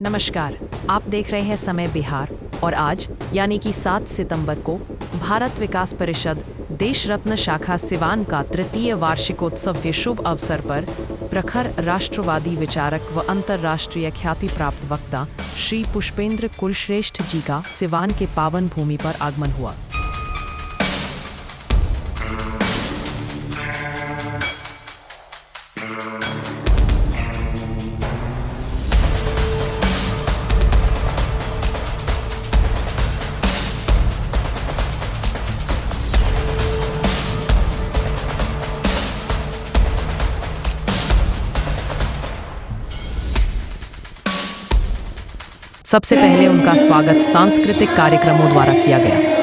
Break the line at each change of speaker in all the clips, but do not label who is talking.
नमस्कार, आप देख रहे हैं समय बिहार और आज यानी कि 7 सितंबर को भारत विकास परिषद देश रत्न शाखा सिवान का तृतीय वार्षिकोत्सव के शुभ अवसर पर प्रखर राष्ट्रवादी विचारक व अंतर्राष्ट्रीय ख्याति प्राप्त वक्ता श्री पुष्पेंद्र कुलश्रेष्ठ जी का सिवान के पावन भूमि पर आगमन हुआ। सबसे पहले उनका स्वागत सांस्कृतिक कार्यक्रमों द्वारा किया गया।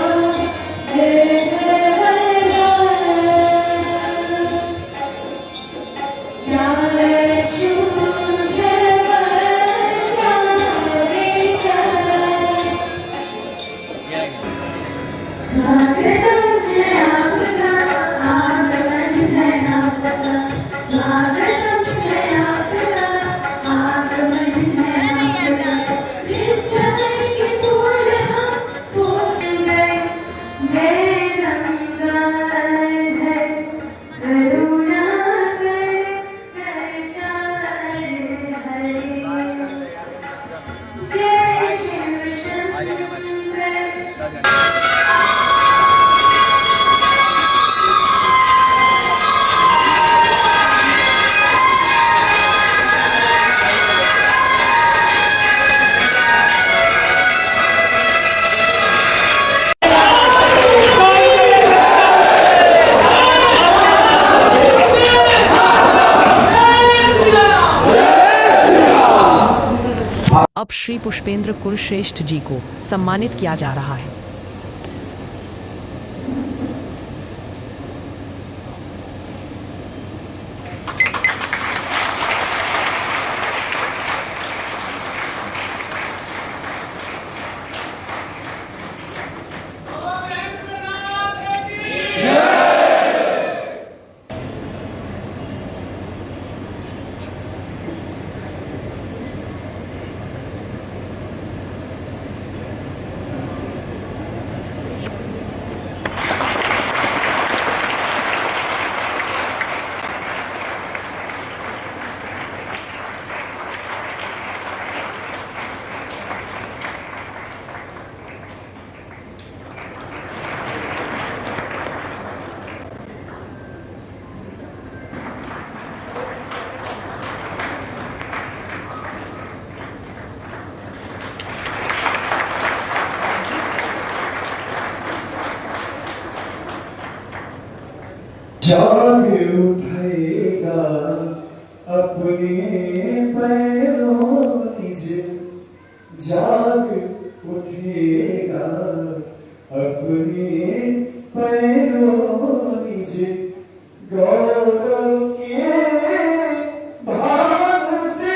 अब श्री पुष्पेंद्र कुलश्रेष्ठ जी को सम्मानित किया जा रहा है।
जाग उठेगा अपने पैरों नीचे, जाग उठेगा अपने पैरों नीचे, गौरव के भाग से।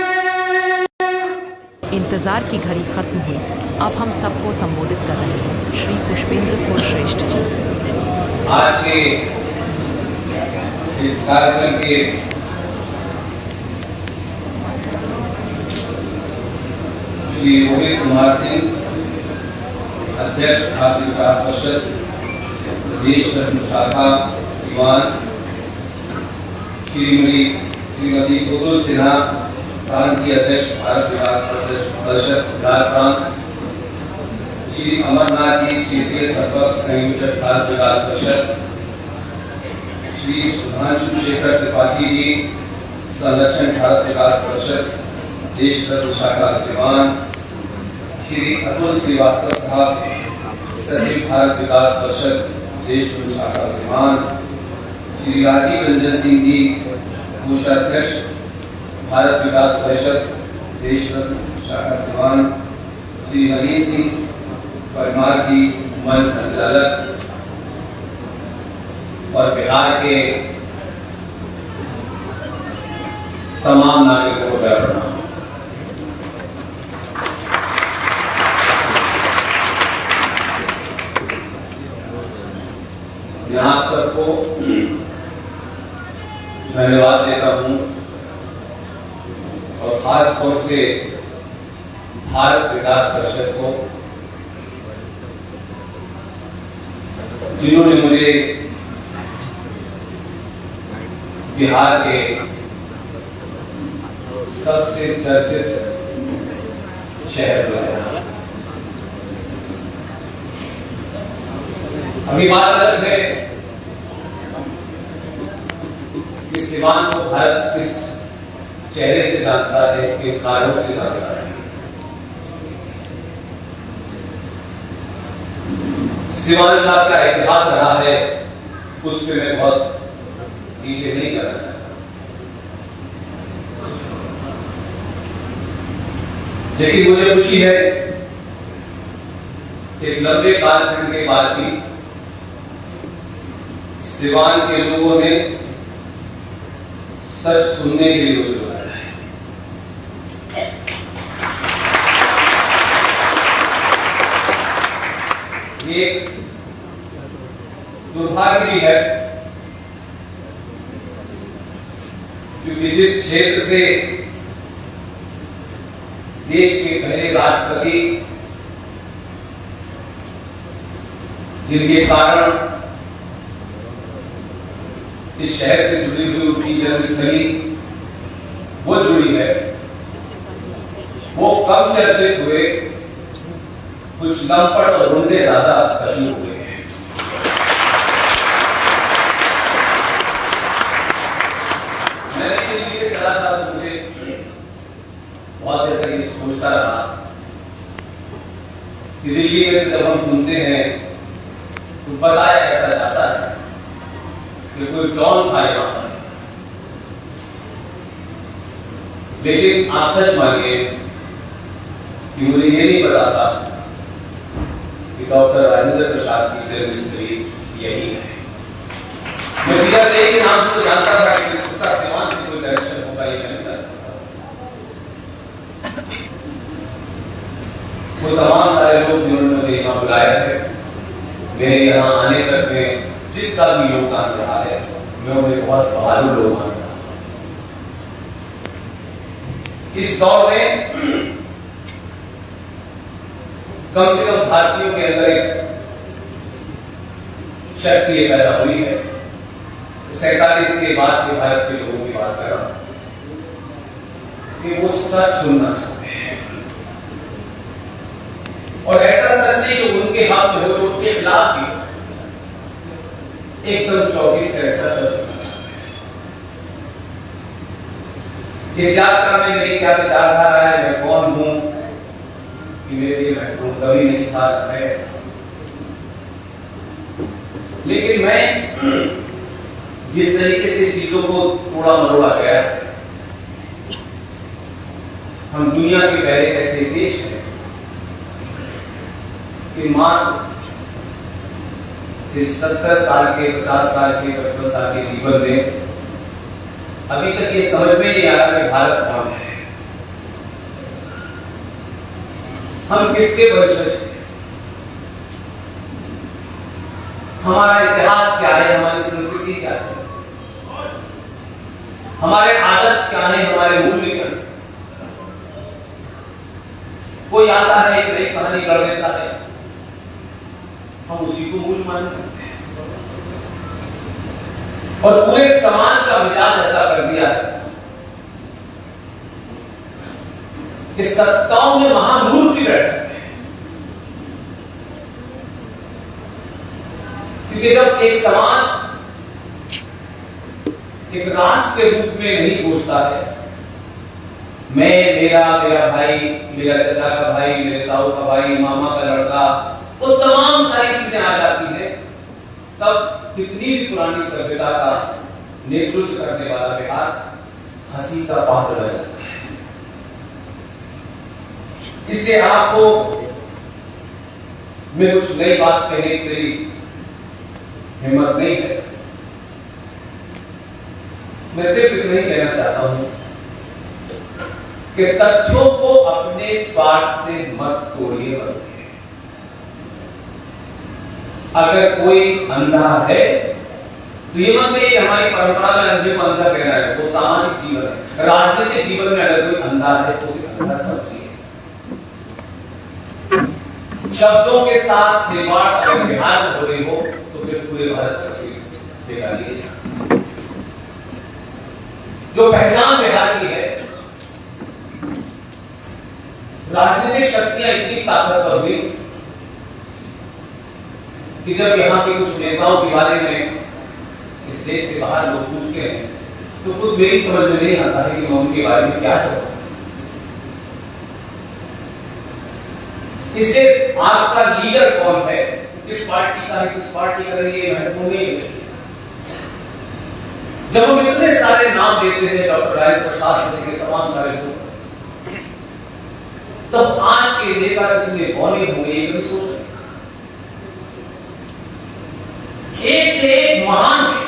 इंतजार की घड़ी खत्म हुई। अब हम सबको संबोधित कर रहे हैं श्री पुष्पेंद्र कुलश्रेष्ठ जी।
आज के इस कार्यक्रम के श्री रोहित कुमार सिंह, अध्यक्ष भारतीय विकास परिषद देश रत्न शाखा सिवान, श्रीमती कुतुल सिन्हा, प्रांतीय अध्यक्ष भारत विकास परिषद प्रांत, श्री अमरनाथ जी, क्षेत्रीय संपर्क संयोजक भारत विकास परिषद, श्री सुधांशु शेखर त्रिपाठी जी, संरक्षण भारत विकास परिषद देश रत्न शाखा सिवान, श्री अतुल श्रीवास्तव साहब, सचिव भारत विकास परिषद देश रत्न शाखा सिवान, श्री राजीव रंजन सिंह जी, कोषाध्यक्ष भारत विकास परिषद देश रत्न शाखा सिवान, श्री नवीन सिंह परमार जी, मंच संचालक, और बिहार के तमाम नागरिकों को प्यार प्रणाम। यहाँ सबको धन्यवाद देता हूँ और खास तौर से भारत विकास परिषद को, जिन्होंने मुझे बिहार के सबसे चर्चित शहर बनाया। अभी बात अलग है कि सिवान को भारत किस चेहरे से जानता है, किन कारणों से जानता है। सिवान का क्या इतिहास रहा है उस पर मैं बहुत पीछे नहीं करना चाहता, लेकिन मुझे खुशी है कि लंबे कालखंड के बाद भी सिवान के लोगों ने सच सुनने के लिए मुझे बुलाया है। ये दुर्भाग्य भी है क्योंकि जिस क्षेत्र से देश के पहले राष्ट्रपति, जिनके कारण इस शहर से जुड़ी हुई उनकी जन्मस्थली वो जुड़ी है, वो कम चर्चित हुए, कुछ लंपट और रुंडे ज्यादा मशहूर हुए हैं। मैंने दिल्ली से चला था तो मुझे बहुत देर तक ये सोचता रहा कि दिल्ली में जब हम सुनते हैं तो बताया ऐसा जाता है कि कोई डॉन था यहां पर, लेकिन आप सच मानिए कि मुझे ये नहीं पता था कि डॉक्टर राजेंद्र प्रसाद की जन्मस्थली यही है। मैं सीधा एक ही नाम से तो जानता था कि उसका सिवान से कोई कनेक्शन होगा, ये नहीं जानता। वो तमाम सारे लोग जिन्होंने मुझे यहाँ बुलाया है, मेरे यहाँ आने तक में जिसका भी योगदान रहा है, मैं उन्हें बहुत बहादुर लोग मानता हूं। इस दौर में कम से कम भारतीयों के अंदर एक शक्ति पैदा हुई है। 47 के बाद के भारत के लोगों की बात कर रहा हूं कि वो सच सुनना चाहते हैं, और ऐसा सच नहीं जो उनके हक में हो, तो उनके खिलाफ भी एकदम 24 कैरेट का सच सुनना चाहते हैं। इस यात्रा में मेरी क्या विचारधारा है, मैं कौन हूं, कि मेरे लिए महत्वपूर्ण कभी नहीं था है, लेकिन मैं जिस तरीके से चीजों को थोड़ा मरोड़ा गया, हम दुनिया के पहले ऐसे देश हैं कि मात्र इस 70 साल के, 50 साल के, 55 साल के जीवन में अभी तक ये समझ में नहीं आ रहा कि भारत कौन है, हम किसके वंशज हैं, हमारा इतिहास क्या है, हमारी संस्कृति क्या है, हमारे आदर्श क्या है, हमारे मूल्य क्या है। कोई आता है एक नई कहानी कर देता है, हम उसी को मूल मान लेते हैं, और पूरे समाज का विकास ऐसा कर दिया है कि सत्ताओं में महामूर्ख भी बैठ सकते हैं। क्योंकि जब एक समाज एक राष्ट्र के रूप में नहीं सोचता है, मैं, मेरा भाई, मेरा चचा का भाई, मेरे ताऊ का भाई, मामा का लड़का, वो तमाम सारी चीजें आ जाती हैं, तब कितनी भी पुरानी सभ्यता का नेतृत्व करने वाला बिहार हंसी का पात्र रह जाता है। इसलिए आपको मैं कुछ नई बात कहने के लिए हिम्मत नहीं है, मैं सिर्फ इतना ही कहना चाहता हूं कि तथ्यों को अपने स्वार्थ से मत तोड़िए मत। अगर कोई अंधा है तो ये मत नहीं, हमारी परंपरा में अंधे को अंधा कहना है, वो सामाजिक जीवन है। राजनीतिक जीवन में अगर कोई अंधा है तो उसे अंधा समझिए। शब्दों के साथ खिलवाड़ अगर बिहार में हो रही हो तो फिर पूरे भारत पर बेकारी है। जो पहचान बिहार की है, राजनीतिक शक्तियां इतनी ताकतवर हुई कि जब यहां के कुछ नेताओं के बारे में इस देश से बाहर लोग पूछते हैं तो खुद मेरी समझ में नहीं आता है कि मैं उनके बारे में क्या जवाब दूं। इसलिए आपका लीडर कौन है, किस पार्टी का है, किस पार्टी का है, ये महत्वपूर्ण नहीं है। जब हम इतने सारे नाम देते हैं डॉक्टर राजेंद्र प्रसाद से तमाम सारे लोग, तब आज के नेता कितने बौने होंगे ये कभी सोच रहे। एक से एक महान है,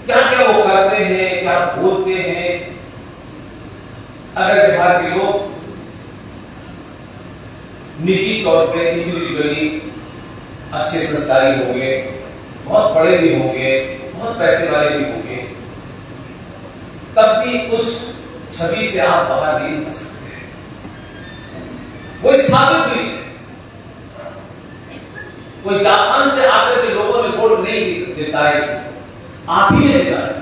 क्या क्या वो करते हैं, क्या बोलते हैं। अगर बिहार के लोग निजी तौर पे इंडिविजुअली अच्छे संस्कारी होंगे, बहुत बड़े भी होंगे, बहुत पैसे वाले भी होंगे, तब भी उस छवि से आप बाहर नहीं निकल सकते। वो स्थापित हुई है। कोई जापान से आकर के लोगों ने वोट नहीं जिताया, आप ही ने जिताया।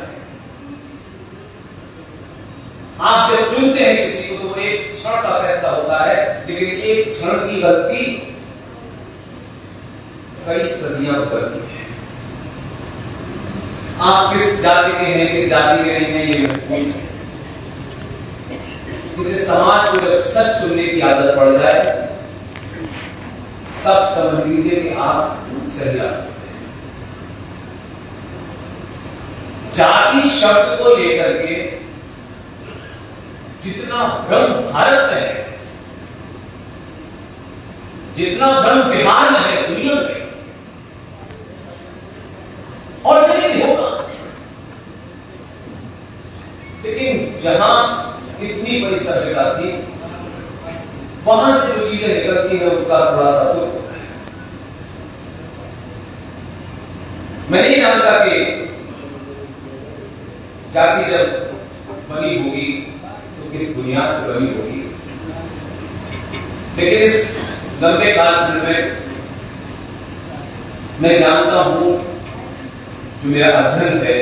आप जब चुनते हैं किसी को तो एक क्षण का फैसला होता है, लेकिन एक क्षण की गलती कई सदियां करती है। आप किस जाति के हैं, किस जाति के नहीं हैं, ये महत्वपूर्ण है। इसलिए समाज को जब सच सुनने की आदत पड़ जाए तब समझ लीजिए कि आप सही रास्ते पे हैं। जाति शब्द को लेकर के जितना भ्रम भारत में है, जितना भ्रम बिहार में है, दुनिया में और जगह भी होगा, लेकिन जहां इतनी बड़ी सभ्यता थी वहां से जो चीजें निकलती हैं उसका थोड़ा सा दुख होता है। मैं नहीं जानता कि जाति जब बनी होगी तो किस बुनियाद पर बनी होगी, लेकिन इस लंबे काल में मैं जानता हूं, जो मेरा अध्ययन है,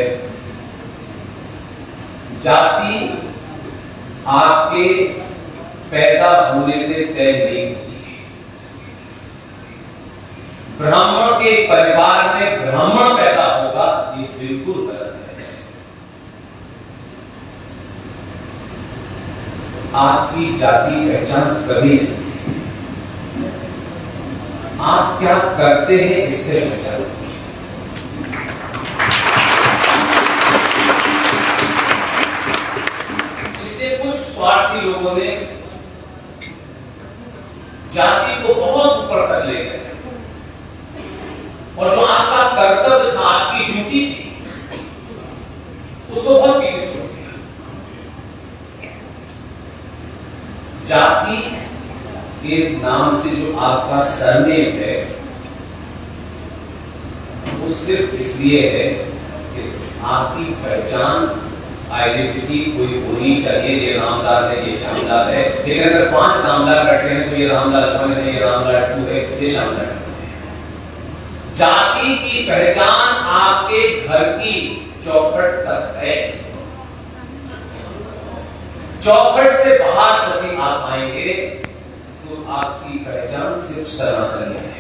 जाति आपके पैदा होने से तय नहीं होती है। ब्राह्मण के परिवार में ब्राह्मण पैदा होगा, ये बिल्कुल गलत है। आपकी जाति पहचान कभी नहीं थी। आप क्या करते हैं इससे पहचान होती है। कुछ स्वार्थी लोगों ने जाति को बहुत ऊपर तक ले गए और जो आपका कर्तव्य था, आपकी ड्यूटी थी, उसको बहुत पीछे छोड़ दिया। जाति के नाम से जो आपका सरनेम है वो सिर्फ इसलिए है कि आपकी पहचान, आइडेंटिटी कोई होनी चाहिए। ये रामलाल है, ये श्यामलाल है, लेकिन अगर 5 रामलाल बैठे हैं तो ये रामलाल 1 है, ये रामलाल 2 है, ये श्यामलाल 2 है। जाति की पहचान आपके घर की चौखट तक है। चौखट से बाहर कभी आप आएंगे तो आपकी पहचान सिर्फ सनातन है।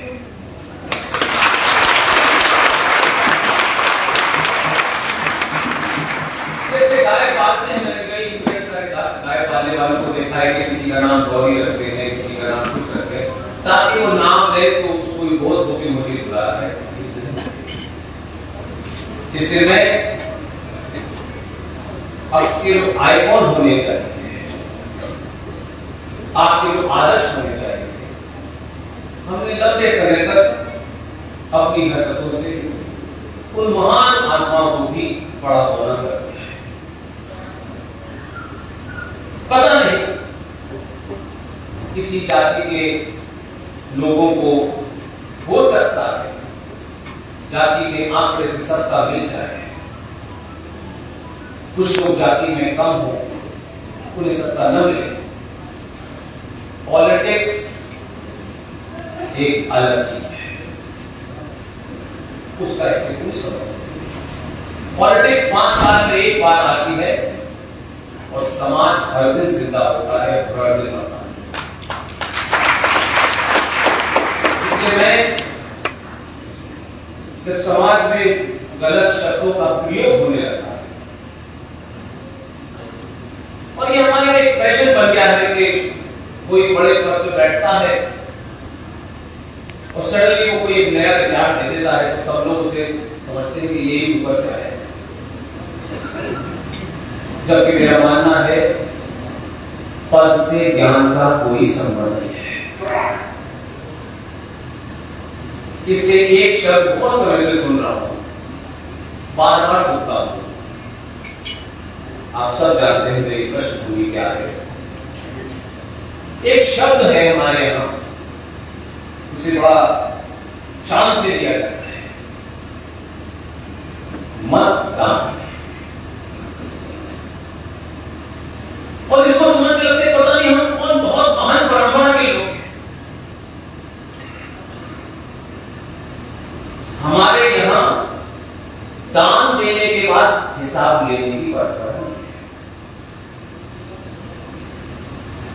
गाय पालते हैं, मैंने कई सारे गाय पालने वालों को देखा है कि किसी का नाम गौरी रखते हैं, किसी का नाम कुछ रखते हैं, ताकि वो नाम दे तो उसको बहुत होगी मुझे बुला है। इसलिए मैं आपके जो आइकॉन होने चाहिए, आपके जो आदर्श होने चाहिए, हमने लंबे समय तक अपनी हरकतों से उन महान आत्माओं को भी बड़ा होना करते हैं। पता नहीं किसी जाति के लोगों को हो सकता है जाति के आंकड़े से सत्ता मिल जाए, कुछ लोग जाति में कम हो, उन्हें सत्ता न मिले, पॉलिटिक्स एक अलग चीज है, उसका इससे कोई संबंध नहीं। पॉलिटिक्स 5 साल में एक बार आती है और समाज हर दिन जिंदा होता है, हर दिन मरता है। इसलिए मैं जब समाज में गलत शब्दों का प्रयोग होने लगा और ये हमारे एक फैशन बन गया है कि कोई बड़े पद पे बैठता है और सडनली वो कोई एक नया विचार दे देता है तो सब लोग उसे समझते हैं कि यही ऊपर से आया है, जबकि मेरा मानना है पद से ज्ञान का कोई संबंध नहीं है। इसलिए एक शब्द बहुत समय से सुन रहा हूं, बार बार सुनता हूं। आप सब जानते हैं मेरी पृष्ठभूमि क्या है। एक शब्द है हमारे यहां, उसे बड़ा शान से दिया जाता है, मतदान। और इसको समझ के लगते पता नहीं हम कौन बहुत महान परंपरा के लोग हैं। हमारे यहां दान देने के बाद हिसाब लेने की परंपरा है।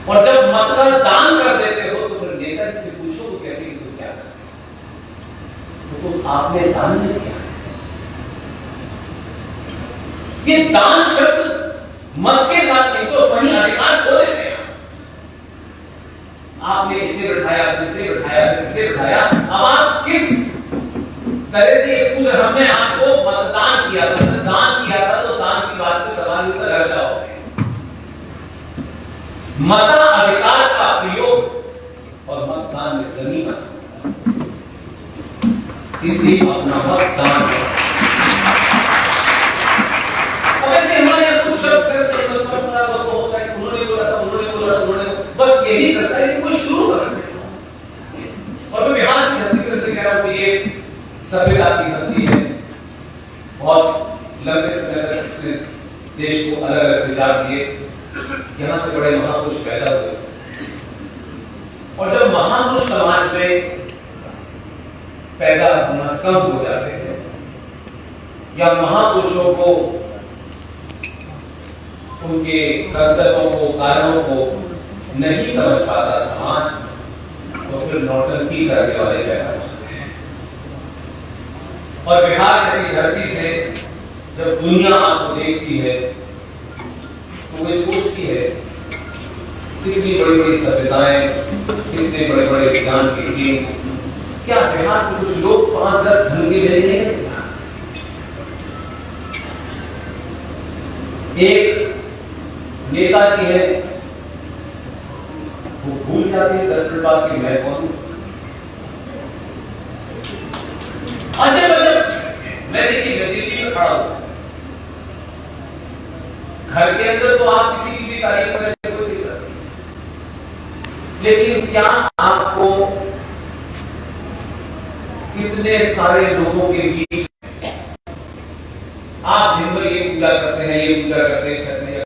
और जब मत का दान कर देते हो तो फिर नेता से पूछो तो कैसे तो क्या करते, तो आपने दान नहीं किया। ये दान शब्द मत के साथ नहीं तो वही अधिकार खो देते हैं। आपने इसे बिठाया, इसे बिठाया, इसे बिठाया, अब आप किस तरह से पूछ, हमने आपको मतदान किया था, दान किया था, तो दान की बात पे सवाल उतर घर जाओ। मताधिकार का प्रयोग और मतदान में जमीन आ सकता है, इसलिए अपना मतदान करें। अब ऐसे हमारे यहाँ कुछ शब्द चलते हैं, बस परंपरा बस वो होता है कि उन्होंने बोला था, उन्होंने बोला था, उन्होंने बस यही चलता है, कोई शुरू कर सकते। और मैं बिहार की धरती पर इसलिए कह रहा हूं कि ये सभ्यता की धरती है, बहुत लंबे समय तक इसने देश को अलग अलग विचार दिए, यहां से बड़े महापुरुष पैदा हुए। और जब महापुरुष समाज में पैदा होना कम हो जाते हैं या महापुरुषों को उनके कर्तव्यों को, कारणों को नहीं समझ पाता समाज, तो फिर नौटंकी करने वाले पैदा हो जाते हैं। और बिहार जैसी धरती से जब दुनिया आपको देखती है तो वो सोचती है कितनी बड़ी बड़ी सभ्यताएं, कितने बड़े बड़े विज्ञान के लिए, क्या बिहार के कुछ लोग 5-10 घंटे ले लेंगे? एक नेताजी है, वो भूल जाते हैं 10 मिनट बाद कि मैं कौन हूं। अजब अजब, मैं देखिए मैं दिल्ली में खड़ा हूं, घर के अंदर तो आप किसी की भी तारीफ करें कोई दिक्कत नहीं, लेकिन क्या आपको कितने सारे लोगों के बीच आप दिन भर ये पूजा करते हैं, ये पूजा करते हैं,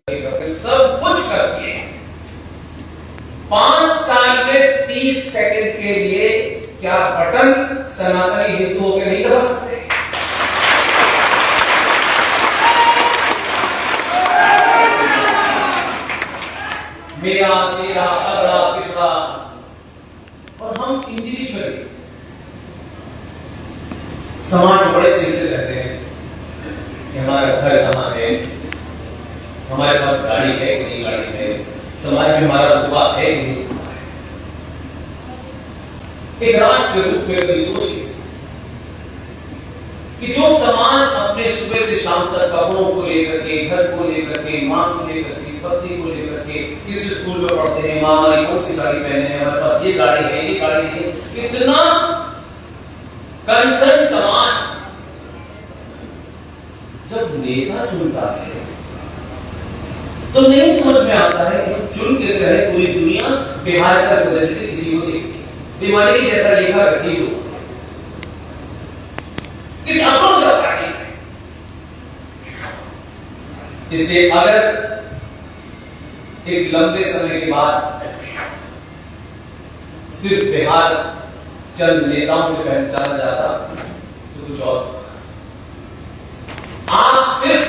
ये करते, सब कुछ करते हैं, 5 साल में 30 सेकंड के लिए क्या बटन सनातनी हिंदू होकर नहीं दबा सकते? मेरा तेरा अगड़ा पिछड़ा, और हम इंडिविजुअली समाज में बड़े चिंतित रहते हैं कि हमारा घर कहां है, हमारे पास गाड़ी है कि नहीं गाड़ी है, समाज में हमारा रुतबा है कि नहीं। एक राष्ट्र के रूप में भी सोचिए कि जो समाज अपने सुबह से शाम तक कपड़ों को लेकर के, घर को लेकर के, मां को लेकर के, पत्नी को लेकर के, किस स्कूल में पढ़ते हैं, मां हमारी कौन सी साड़ी पहने हैं, हमारे पास ये गाड़ी है, ये गाड़ी है, इतना कंसर्न समाज जब नेता चुनता है तो नहीं समझ में आता है कि चुन किस रहे, पूरी दुनिया बिहार का रिप्रेजेंटेटिव किसी को देखती है, दिमागी जैसा लेखा रसी हो किस अप्रोच का पार्टी है। इसलिए अगर एक लंबे समय के बाद सिर्फ बिहार चंद नेताओं से पहचाना जाता तो कुछ और होता। आप सिर्फ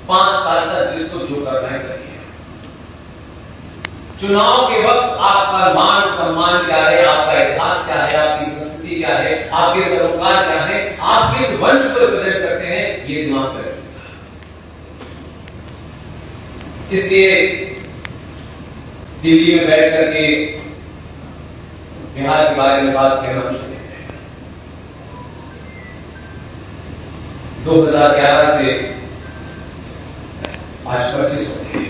5 साल तक जिसको जो करना है करिए। चुनाव के वक्त आपका मान सम्मान क्या है, आपका इतिहास क्या है, आपकी संस्कृति क्या है, आपके सरोकार क्या है, आप किस वंश को रिप्रेजेंट करते हैं, ये दिमाग में रखिए। इसलिए दिल्ली में बैठ करके बिहार के बारे में बात कहना मुश्किल है। 2011 से आज 25 हो गए।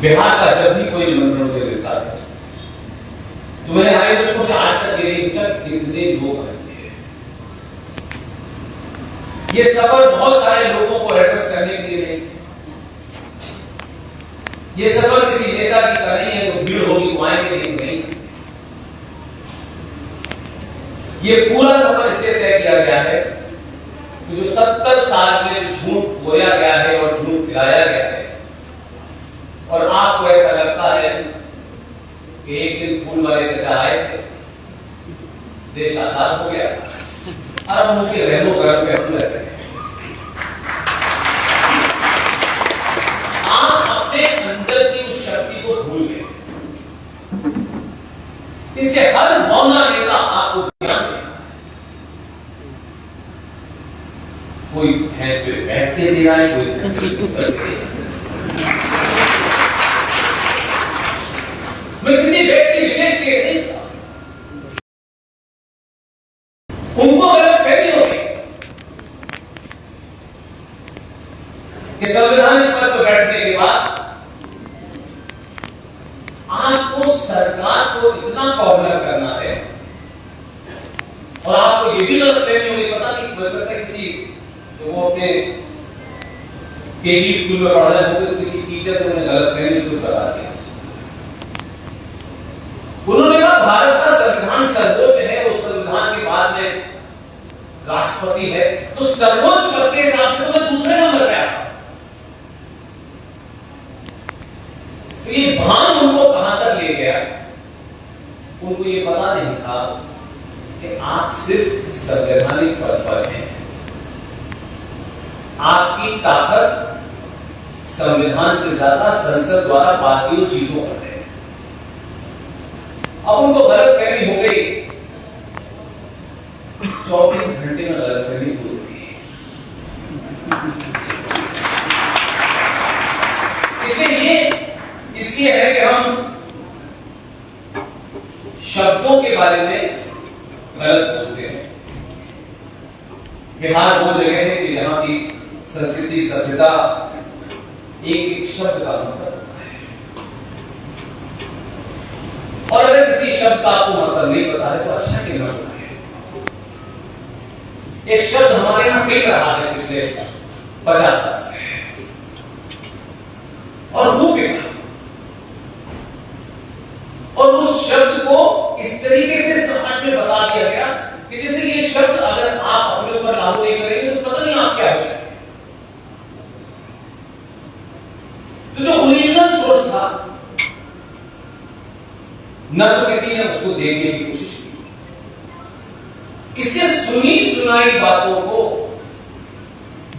बिहार का जब भी कोई निमंत्रण मुझे मिलता है तो मैंने आयोजकों से आज तक ये नहीं पूछा कितने लोग आते हैं। ये सफर बहुत सारे लोगों को एड्रेस करने के लिए नहीं, ये सफर किसी नेताजी का नहीं है तो भीड़ होगी तो आएंगे नहीं। ये पूरा सफर इसलिए तय किया गया है कि जो 70 साल में झूठ बोया गया है और झूठ पिलाया गया है, और आपको ऐसा लगता है कि एक दिन फूल वाले चचा आए थे, देश आजाद हो गया था, अब उनके रहमो करम पे हम लग रहे हैं। आप अपने अंदर की उस शक्ति को भूल गए। इसलिए हर मौना नेता आपको ध्यान देगा। कोई भैंस पे बैठ के दे रहा है, कोई भैंस पे उतर के दे रहा है। मैं किसी व्यक्ति विशेष के नहीं, उनको गलत फहमी हो गई कि संवैधानिक पद पर बैठने के बाद आपको सरकार को इतना कॉर्नर करना है, और आपको ये भी गलत फहमी हो गई, पता नहीं लगता है किसी तो वो अपने केजी स्कूल में पढ़ा है तो किसी टीचर ने उन्हें गलत फहमी से कुछ बता दिया। उन्होंने कहा भारत का संविधान सर्वोच्च है, उस संविधान के बाद में राष्ट्रपति है, तो सर्वोच्च पद के हिसाब से तो मैं दूसरे नंबर पे आया। तो ये भान उनको कहां तक ले गया, उनको ये पता नहीं था कि आप सिर्फ संवैधानिक पद पर हैं। आपकी ताकत संविधान से ज्यादा संसद द्वारा पास हुई चीजों पर है। अब उनको गलतफहमी हो गई, 24 घंटे में गलतफहमी हो गई। इसलिए है कि हम शब्दों के बारे में गलत बोलते हैं। बिहार वो जगह है कि जहां की संस्कृति सभ्यता एक शब्द का मतलब होता है, और अगर किसी शब्द का आपको मतलब नहीं पता है तो अच्छा कि न होता है। एक शब्द हमारे यहां टिक रहा है पिछले 50 साल से, और वो टिका, और उस शब्द को इस तरीके से समाज में बता दिया गया कि जैसे ये शब्द अगर आप अपने ऊपर लागू नहीं करेंगे तो पता नहीं आप क्या हो जाएंगे। तो जो ओरिजिनल सोच था, न तो किसी ने उसको देखने की कोशिश की। इसलिए सुनी सुनाई बातों को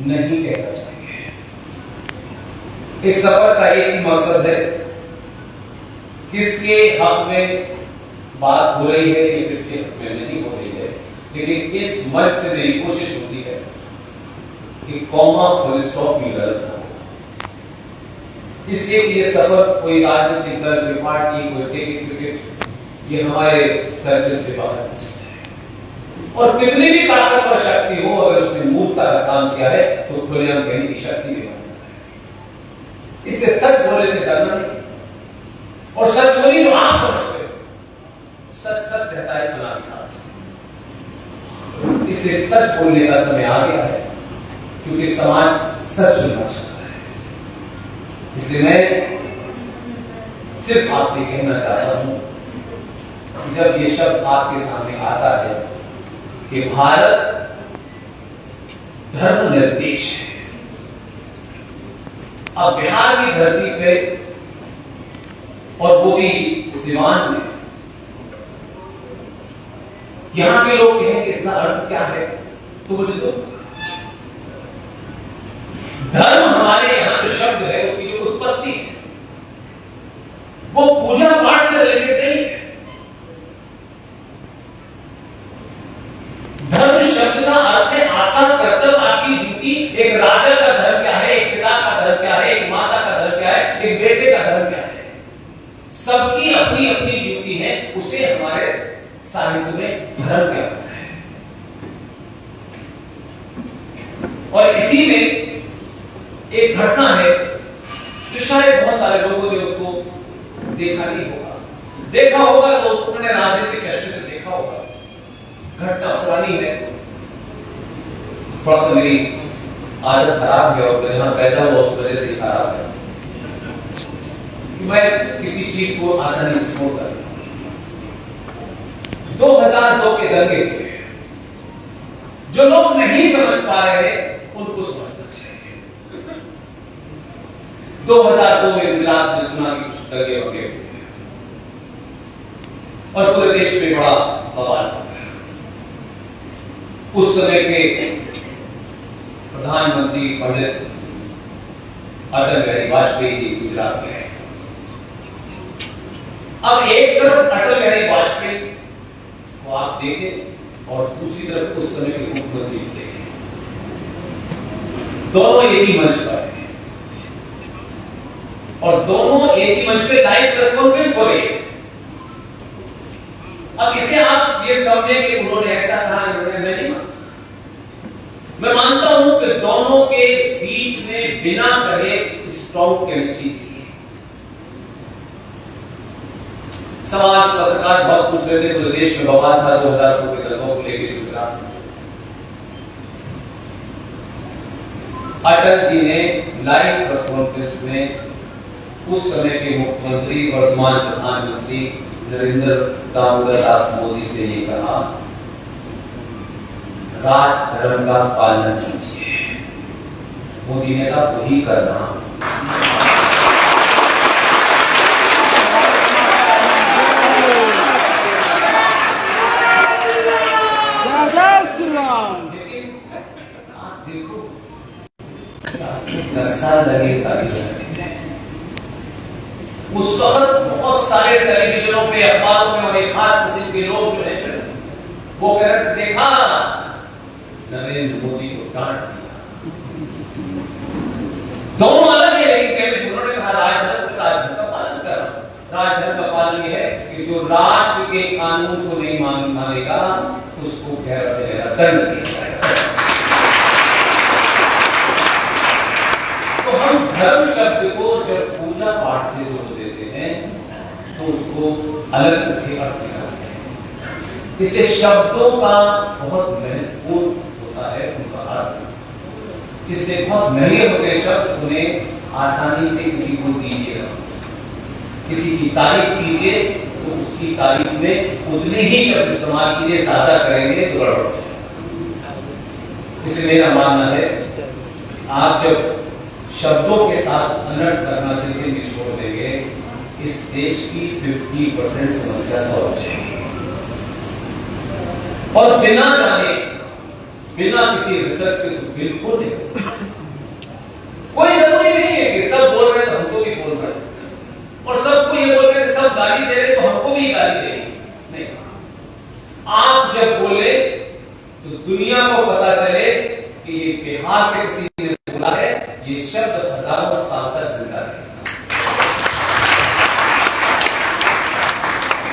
नहीं कहना चाहिए। इस सफर का एक ही मकसद है, किसके हक में बात हो रही है या किसके हक में नहीं हो रही है, लेकिन इस मंच से मेरी कोशिश होती है कि कॉमा फुल स्टॉप भी गलत ना हो। इसलिए ये सफर कोई राजनीतिक दल, कोई पार्टी, कोई टिकट, ये हमारे सर्कल से बाहर की चीज है। और कितनी भी ताकतवर शक्ति हो, अगर उसने मूर्खता का काम किया है तो खुलेआम कहने की शक्ति भी बनता है। इसलिए सच बोलने से डरना नहीं, और सच बोली तो आप समझते हो, सच सच रहता है फलानी हाथ से। इसलिए सच बोलने का समय आ गया है, क्योंकि समाज सच सुनना चाहता है। इसलिए मैं सिर्फ आपसे कहना चाहता हूं कि जब ये शब्द आपके सामने आता है कि भारत धर्मनिरपेक्ष है, अब बिहार की धरती पे और वो भी सिवान में। यहां के लोग कहेंगे इसका अर्थ क्या है, तो मुझे तो धर्म हमारे यहां जो शब्द है उसकी जो उत्पत्ति है वो पूजा पाठ से रिलेटेड नहीं है। धर्म शब्द का अर्थ है आपका कर्तव्य, आपकी ड्यूटी। एक राजा का धर्म क्या है, एक पिता का धर्म क्या है, एक माता का धर्म क्या है, एक बेटे का धर्म क्या है। सबकी अपनी अपनी ड्यूटी है, उसे हमारे साहित्य में धर्म कहते हैं। और इसी में एक घटना है जो शायद बहुत सारे लोगों ने उसको देखा नहीं होगा, देखा होगा तो उन्होंने राजनीतिक चश्मे से देखा होगा। घटना पुरानी है, थोड़ा सा मेरी आदत खराब है और जहां पैदा हुआ उस वजह से ही खराब है कि मैं किसी चीज को आसानी से छोड़ कर 2002 के दंगे जो लोग नहीं समझ पा रहे हैं उनको समझना चाहिए। 2002 में गुजरात में सुना कि कुछ दंगे वंगे हुए और पूरे देश में बड़ा बवाल हो गया। उस समय के प्रधानमंत्री पंडित अटल बिहारी वाजपेयी जी गुजरात में। अब एक तरफ अटल बिहारी वाजपेयी को आप देखें और दूसरी तरफ उस समय के मुख्यमंत्री देखें, दोनों एक ही मंच पर हैं और दोनों एक ही मंच पे लाइव प्रेस कॉन्फ्रेंस हो रही है। अब इसे आप ये समझें कि उन्होंने ऐसा कहा, मैं नहीं मानता। मैं मानता हूं कि दोनों के बीच में बिना कहे स्ट्रॉन्ग केमिस्ट्री थी। सवाल पत्रकार बहुत पूछ रहे थे, पूरे देश में बवाल था 2002 के दंगों को लेकर गुजरात में। अटल जी ने लाइव प्रेस कॉन्फ्रेंस में उस समय के मुख्यमंत्री वर्तमान प्रधानमंत्री नरेंद्र दामोदर दास मोदी से ये कहा, राज धर्म का पालन कीजिए। मोदी ने कहा वही करना। लेकिन आप देखो 10 साल लगे। उस वक्त बहुत सारे टेलीविजनों पे, अखबारों में और एक खास किस्म के लोग जो है वो कह रहे थे, देखा नरेंद्र मोदी को डांट दिया। दोनों अलग है लेकिन कहते उन्होंने कहा राजधर्म का पालन करना। राजधर्म का पालन यह है कि जो राष्ट्र के कानून को नहीं मानेगा उसको गहरा से गहरा दंड दिया जाएगा। तो हम धर्म शब्द को जब पूजा पाठ से जोड़ देते हैं तो उसको अलग उसके अर्थ निकालते हैं। इसलिए शब्दों का बहुत महत्वपूर्ण होता है उनका अर्थ। इसलिए बहुत महंगे होते शब्द, उन्हें आसानी से किसी को दीजिएगा। किसी की तारीफ कीजिए तो उसकी तारीफ में उतने ही शब्द इस्तेमाल कीजिए, ज्यादा करेंगे तो गड़बड़ हो जाएगा। इसलिए मेरा मानना है आप जब शब्दों के साथ अनर्थ करना जिस दिन भी छोड़ देंगे, इस देश की 50% समस्या सॉल्व हो जाएगी। और बिना जाने, बिना किसी रिसर्च के तो बिल्कुल नहीं। कोई जरूरी नहीं है कि सब बोल रहे हैं तो हमको भी बोल रहे हैं, और सबको ये बोल रहे हैं सब गाली दे रहे तो हमको भी गाली देंगे। नहीं, आप जब बोले तो दुनिया को पता चले कि ये बिहार से किसी ने बोला है, ये शब्द हजारों साल तक जिंदा रहेगा।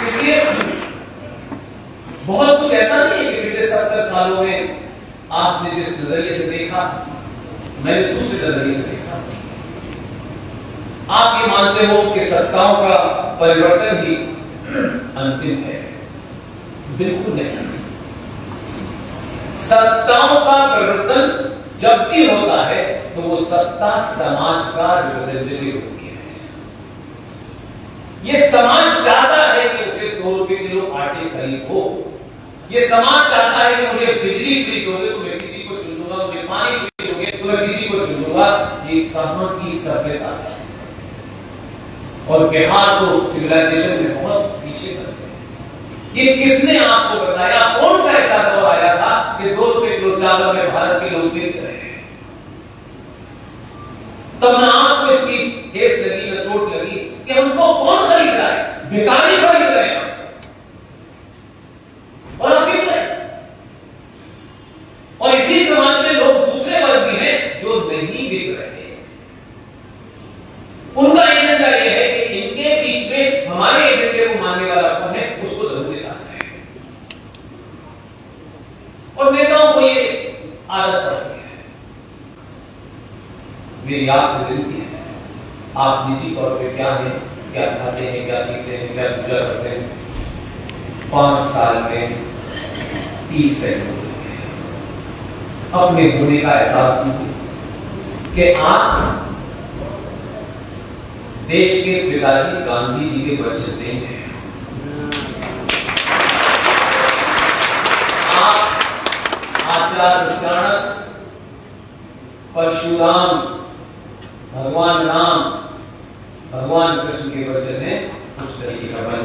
इसलिए बहुत कुछ ऐसा नहीं है कि पिछले 70 सालों में आपने जिस नजरिए से देखा, मैंने दूसरे नजरिए से देखा। आप ये मानते हो कि सत्ताओं का परिवर्तन ही अंतिम है? बिल्कुल नहीं। सत्ताओं का परिवर्तन जब भी होता है तो वो सत्ता समाज का रिप्रेजेंटेटिव होती है। ये समाज चाहता है कि उसे 2 रुपए किलो आटे खरीद हो। ये समाज चाहता है कि मुझे बिजली फ्री दोगे तो मैं किसी को चुन लूंगा, मुझे पानी फ्री दोगे तो मैं किसी को चुन लूंगा। ये कहां की सभ्यता है? और बिहार को सिविलाइजेशन में बहुत पीछे कर दिया। ये किसने आपको बताया? कौन सा ऐसा दौर आया था कि 2 रुपए किलो चावल में भारत के लोग बिक रहे हैं? तब ना आपको इसकी ठेस लगी, ना चोट लगी कि उनको कौन खरीद रहा है? भिखारी खरीद रहे हैं और आप बिक रहे हैं। और इसी समाज में लोग दूसरे वर्ग भी हैं जो नहीं बिक रहे। उनका एजेंडा यह है कि इनके बीच में हमारे एजेंडे को मानने वाला कौन है, उसको जरूर जिताना है। और नेताओं को ये आदत पड़ गई है। मेरी आपसे विनती है, आप निजी तौर पे क्या है, क्या खाते हैं, क्या पीते हैं, क्या पूजा करते हैं, 5 साल में 30 सेकंड अपने होने का एहसास कीजिए कि आप देश के पिताजी गांधी जी के वचन नहीं हैं। आप आचार्य चाणक्य, परशुराम, भगवान राम, भगवान कृष्ण के वचन है, उस तरीके का बन।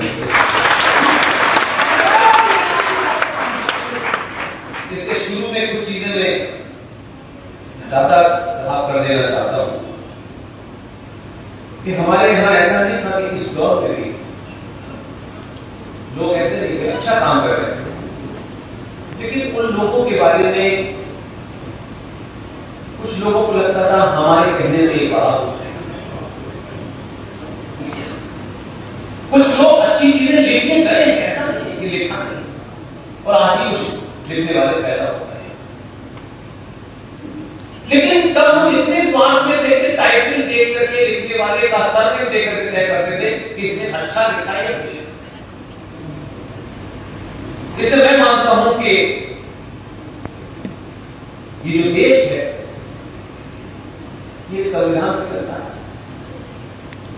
इसके शुरू में कुछ चीजें मैं ज्यादा साफ कर देना चाहता हूं कि हमारे यहां ऐसा नहीं था कि इस दौर में भी लोग ऐसे नहीं थे, अच्छा काम कर रहे थे, लेकिन उन लोगों के बारे में कुछ लोगों को लगता था हमारे कहने से एक बड़ा कुछ है। कुछ लोग अच्छी चीजें लिख के गए, ऐसा नहीं कि लिखा नहीं, और आज ही कुछ लिखने वाले पैदा हो गए। लेकिन तब हम इतने स्वार्थ में थे कि टाइटल देख करके लिखने वाले का सरनेम देख करके तय करते थे कि इसने अच्छा लिखा है या नहीं। इसलिए मैं मानता हूं कि ये जो देश है ये एक संविधान से चलता है।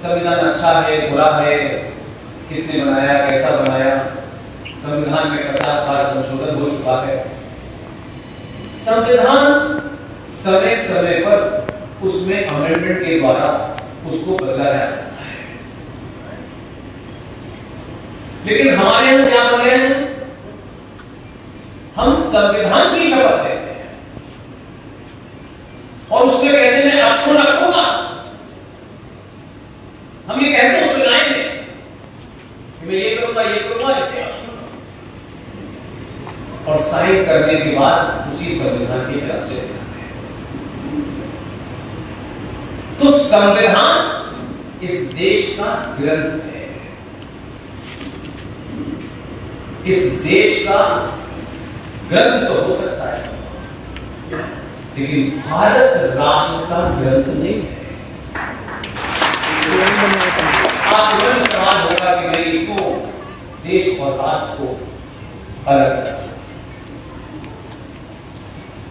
संविधान अच्छा है, बुरा है, किसने बनाया, कैसा बनाया, संविधान में 50 बार संशोधन हो चुका है। संविधान समय समय पर उसमें अमेंडमेंट के द्वारा उसको बदला जा सकता है। लेकिन हमारे यहां क्या बन गए हैं? हम संविधान की शपथ लेते हैं और उसमें कहते हैं मैं अक्षुण्ण रखूंगा। हम ये कहते हैं उसमें लाइन में कि मैं ये करूंगा, इसे अक्षुण्ण, और साइन करने के बाद उसी संविधान के खिलाफ चले जाते हैं। तो संविधान इस देश का ग्रंथ है, इस देश का ग्रंथ तो हो सकता है, लेकिन भारत राष्ट्र का ग्रंथ नहीं है। आप तुरंत सवाल होगा कि मैं लिखूं देश और राष्ट्र को अलग कर।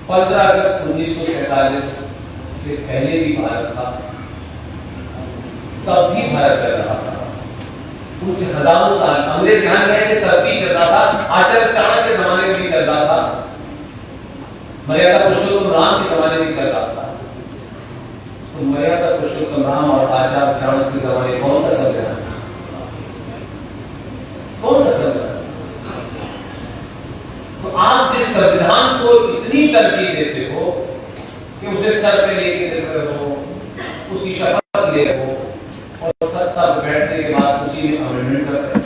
15 अगस्त 1947 से पहले भी भारत था, तब भी भारत चल रहा था। उनसे हजारों साल अंग्रेज यहां रहे थे, तब भी चल रहा था। आचार्य चाणक्य के जमाने में भी चल रहा था, मर्यादा पुरुषोत्तम राम के जमाने में चल रहा था। तो मर्यादा पुरुषोत्तम राम और आचार्य चाणक्य के जमाने कौन सा संविधान था? कौन सा संविधान? तो आप जिस संविधान को इतनी तरजीह देते हो कि उसे सर पे लेके चल रहे हो, उसकी शपथ ले रहे हो, और सत्ता पर बैठने के बाद उसी में अमेंडमेंट कर रहे हो,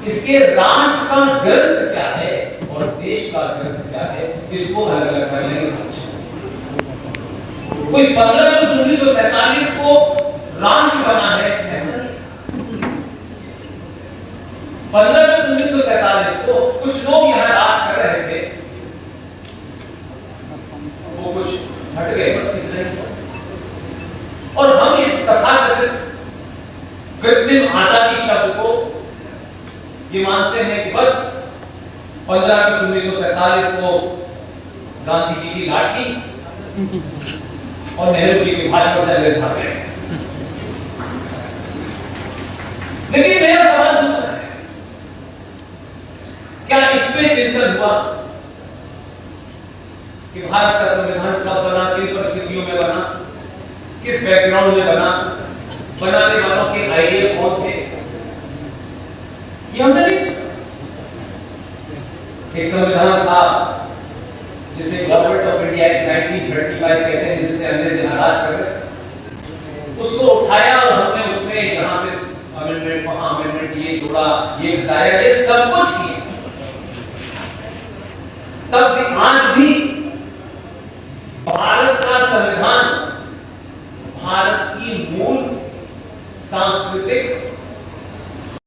इसके राष्ट्र का ग्रंथ क्या है और देश का ग्रंथ क्या है, इसको अलग अलग कर लेंगे। कोई 15 अगस्त 1947 को राष्ट्र बना है ऐसा नहीं। 15 अगस्त 1947 को कुछ लोग यहां राज कर रहे थे, वो कुछ हट गए, बस इतना ही। और हम इस तथाकथित कृत्रिम आजादी शब्द को ये मानते हैं कि बस 15 अगस्त 1947 को गांधी जी की लाठी और नेहरू जी के भाषण से अंग्रेज भाग गए। लेकिन मेरा सवाल दूसरा है, क्या इस पे चिंतन हुआ कि भारत का संविधान कब बना, किन परिस्थितियों में बना? किस बैकग्राउंड में बना, बनाने वालों के आइडिया कौन थे, ये हमने नहीं सुना। एक संविधान था जिसे गवर्नमेंट ऑफ इंडिया एक्ट 1935 कहते हैं, जिससे अंग्रेज राज कर रहे थे, उसको उठाया और हमने उसमें यहाँ पे अमेंडमेंट, वहां अमेंडमेंट, ये जोड़ा, ये घटाया, ये सब कुछ